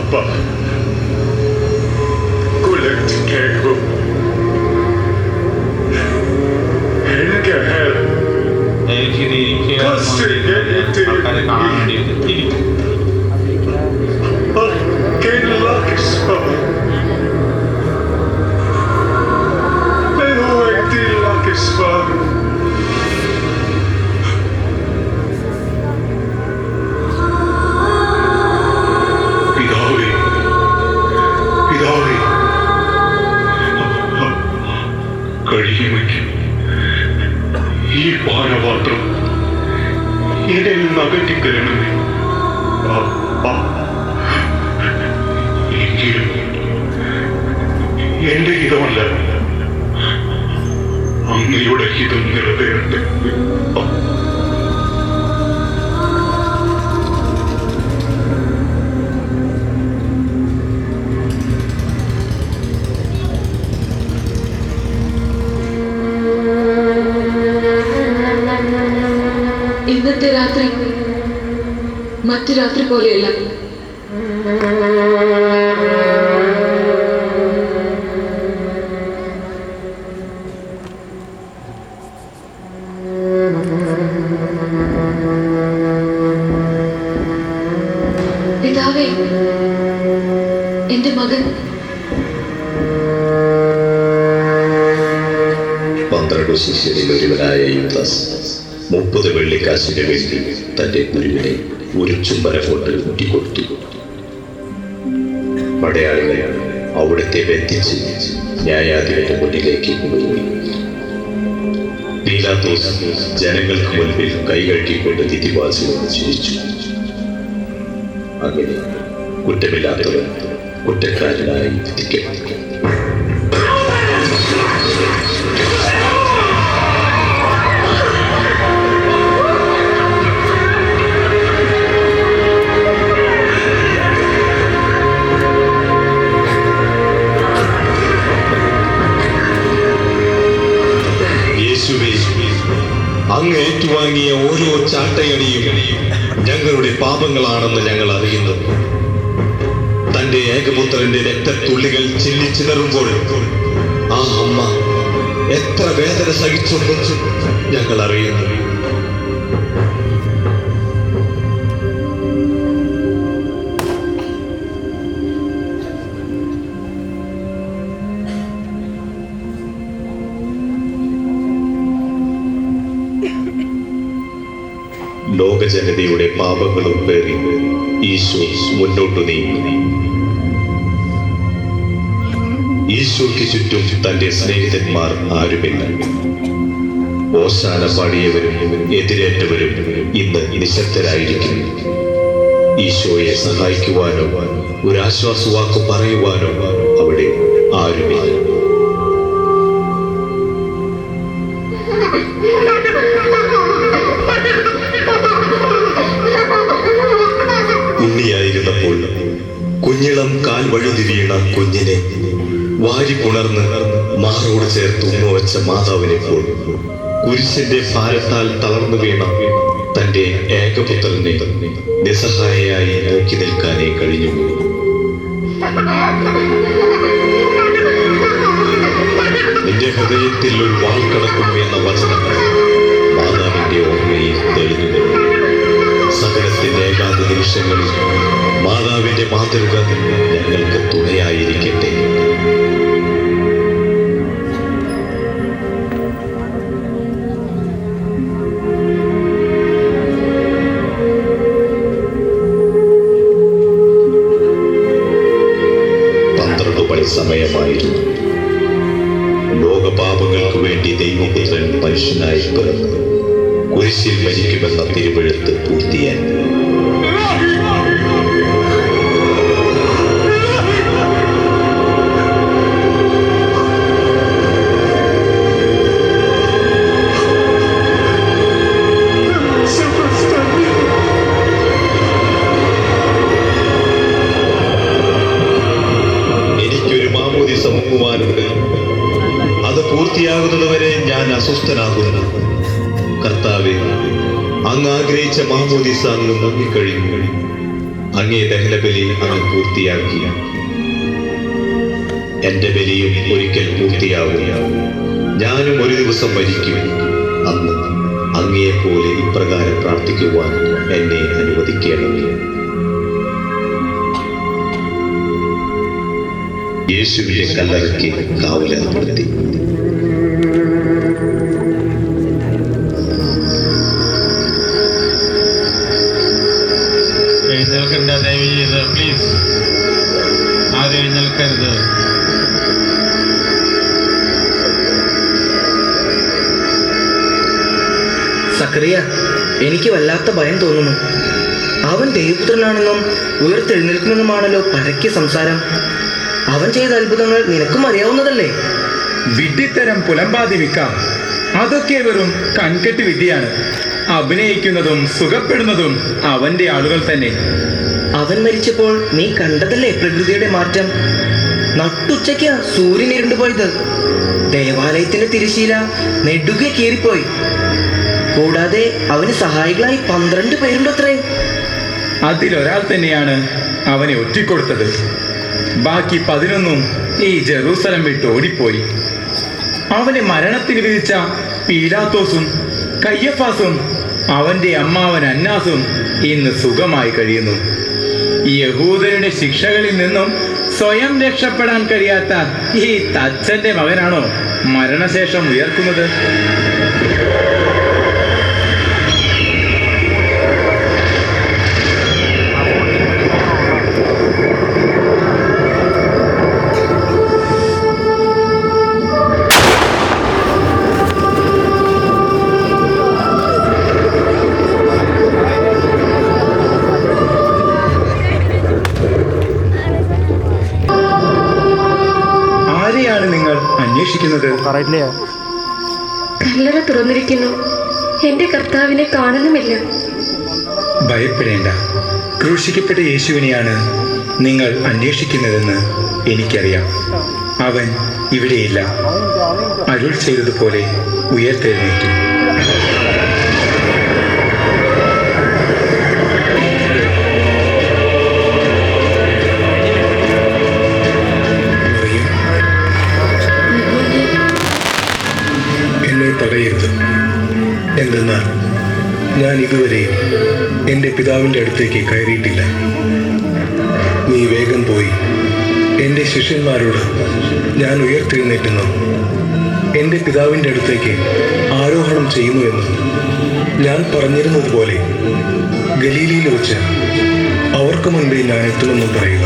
அப்பா കുലറ്റ് കേൾക്കും എനിക്ക് ആൾക്കാരെ കാണാൻ വേണ്ടിയിട്ട് ഇരിക്കും. കഴിയുമെങ്കിൽ ഈ പാനപാത്രം എന്നിൽ നിന്ന് അകറ്റിത്തരണമേ. എങ്കിലും എന്റെ ഹിതമല്ല, അങ്ങയുടെ ഹിതം നിറവേറട്ടെ. ഇന്നത്തെ രാത്രി മറ്റു രാത്രി പോലെയല്ല. പിതാവേ, എന്റെ മകൻ 12 ശിഷ്യരിൽ ഒരുവനായ യൂദാസ് 30 വെള്ളിക്കാശിന് വേണ്ടി തന്റെ ഗുരുവിനെ ഒരു ചുംബന കൊണ്ട് ഊട്ടിക്കൊടുത്തു. പടയാളികൾ അവിടുത്തെ ബന്ധിച്ച് ന്യായാധിപന്റെ മുന്നിലേക്ക് കൊണ്ടുപോയി. പീലാത്തോസ് ജനങ്ങൾക്ക് മുൻപിൽ കൈകഴുകിക്കൊണ്ട് വിധിവാസിയോട് ചിരിച്ചു. അങ്ങനെ കുറ്റമില്ലാത്തവൻ കുറ്റക്കാരനായി വിധിക്കപ്പെട്ടു. അങ്ങ് ഏറ്റുവാങ്ങിയ ഓരോ ചാട്ടയടിയും ഞങ്ങളുടെ പാപങ്ങളാണെന്ന് ഞങ്ങൾ അറിയുന്നു. തന്റെ ഏകപുത്രന്റെ രക്തത്തുള്ളികൾ ചിന്നിച്ചിതറുമ്പോൾ ആ അമ്മ എത്ര വേദന സഹിച്ചെന്ന് ഞങ്ങൾ അറിയുന്നു. ലോകജനതയുടെ പാപങ്ങളും പേറി ഈശോ മുന്നോട്ടു നീങ്ങി. ഈശോയ്ക്ക് ചുറ്റും തന്റെ സ്നേഹിതന്മാർ ആരുമില്ല. ഓശാന പാടിയവരും എതിരേറ്റവരും ഇന്ന് നിശബ്ദരായിരിക്കുന്നു. ഈശോയെ സഹായിക്കുവാനോ ഒരാശ്വാസവാക്ക് പറയുവാനോ അവിടെ ആരുമില്ല. ഉണ്ണിയായിരുന്നപ്പോൾ കുഞ്ഞിളം കാൽ വഴുതി വീണ കുഞ്ഞിനെ വാരി പുണർന്ന് മാറോട് ചേർത്ത് ഉമ്മവച്ച മാതാവിനെപ്പോൾ കുരിശിന്റെ ഭാരത്താൽ തളർന്നു വീണ തന്റെ ഏകപുത്രനെ നിസ്സഹായയായി നോക്കി നിൽക്കാനേ കഴിഞ്ഞു. നിന്റെ ഹൃദയത്തിൽ ഒരു വാൾ കടക്കും എന്ന വചനം മാതാവിന്റെ ഓർമ്മയിൽ തെളിഞ്ഞു. സകലത്തിന്റെ ഏകാന്ത നിമിഷങ്ങളിൽ മാതാവിന്റെ മാതൃക ഞങ്ങൾക്ക് തുണയായിരിക്കട്ടെ. സമയമായിരുന്നു. ലോകപാപങ്ങൾക്ക് വേണ്ടി ദൈവപുത്രൻ മനുഷ്യനായി പിറന്നു കുരിശിൽ മരിക്കുമെന്ന തിരുവെഴുത്ത് പൂർത്തിയായി. അത് പൂർത്തിയാകുന്നതുവരെ ഞാൻ അസ്വസ്ഥനാകുന്നു. കർത്താവേ, അങ്ങ് ആഗ്രഹിച്ച മാമോദീസ അങ്ങ് നൽകിക്കഴിഞ്ഞു. അങ്ങേ ദഹനബലി അങ്ങ് പൂർത്തിയാക്കി. എന്റെ ബലിയും ഒരിക്കൽ പൂർത്തിയാവും. ഞാനും ഒരു ദിവസം മരിക്കും. അന്ന് അങ്ങയെപ്പോലെ ഇപ്രകാരം പ്രാർത്ഥിക്കുവാൻ എന്നെ അനുവദിക്കണമേ. യേശുവിന്റെ കല്ലറയ്ക്ക് കാവലേർപ്പെടുത്തി. എഴുന്നേൽക്കണ്ട, ദയവ് ചെയ്ത് പ്ലീസ് ആരും എഴുന്നേൽക്കരുത്. സക്കറിയ, എനിക്ക് വല്ലാത്ത ഭയം തോന്നുന്നു. അവൻ ദൈവപുത്രനാണെന്നും ഉയർത്തെഴുന്നേൽക്കുമെന്നുമാണല്ലോ പരക്കെ സംസാരം. അവൻ ചെയ്ത അത്ഭുതങ്ങൾ നിനക്കും അറിയാവുന്നതല്ലേ? വിഡ്ഢിത്തരം പുലമ്പാതിരിക്കാം. അതൊക്കെ വെറും കൺകെട്ട് വിദ്യയാണ്. അഭിനയിക്കുന്നതും സുഖപ്പെടുന്നതും അവന്റെ ആളുകൾ തന്നെ. അവൻ മരിച്ചപ്പോൾ നീ കണ്ടതല്ലേ പ്രകൃതിയുടെ മാറ്റം? നട്ടുച്ചയ്ക്ക് സൂര്യൻ ഇരുണ്ടുപോയത്. ദേവാലയത്തിന്റെ തിരശീല നെടുകെ കീറിപ്പോയി. കൂടാതെ അവന് സഹായികളായി 12 പേരുണ്ടത്രേ. അതിലൊരാൾ തന്നെയാണ് അവനെ ഒറ്റിക്കൊടുത്തത്. ബാക്കി 11 ഈ ജെറൂസലം വിട്ട് ഓടിപ്പോയി. അവനെ മരണത്തിന് വിധിച്ച പീലാത്തോസും കയ്യഫാസും അവന്റെ അമ്മാവൻ അന്നാസും ഇന്ന് സുഖമായി കഴിയുന്നു. യഹൂദരുടെ ശിക്ഷകളിൽ നിന്നും സ്വയം രക്ഷപ്പെടാൻ കഴിയാത്ത ഈ തച്ചന്റെ മകനാണോ മരണശേഷം ഉയർക്കുന്നത്? ആരെയാണ് നിങ്ങൾ അന്വേഷിക്കുന്നത്? കല്ലറ തുറന്നിരിക്കുന്നു. എന്റെ കർത്താവിനെ കാണുന്നുമില്ല. ഭയപ്പെടേണ്ട. ക്രൂശിക്കപ്പെട്ട യേശുവിനെയാണ് നിങ്ങൾ അന്വേഷിക്കുന്നതെന്ന് എനിക്കറിയാം. അവൻ ഇവിടെയില്ല. അരുൾ ചെയ്തതുപോലെ ഉയർത്തെഴുന്നേറ്റു. എന്നെ തടയരുത്. എന്തെന്നാൽ ഞാൻ ഇതുവരെയും എൻ്റെ പിതാവിൻ്റെ അടുത്തേക്ക് കയറിയിട്ടില്ല. നീ വേഗം പോയി എൻ്റെ ശിഷ്യന്മാരോട് ഞാൻ ഉയർത്തെഴുന്നേറ്റെന്നും എൻ്റെ പിതാവിൻ്റെ അടുത്തേക്ക് ആരോഹണം ചെയ്യുന്നുവെന്നും ഞാൻ പറഞ്ഞിരുന്നതുപോലെ ഗലീലയിൽ വെച്ച് അവർക്ക് മുൻപേ ഞാൻ എത്തുമെന്നും പറയുക.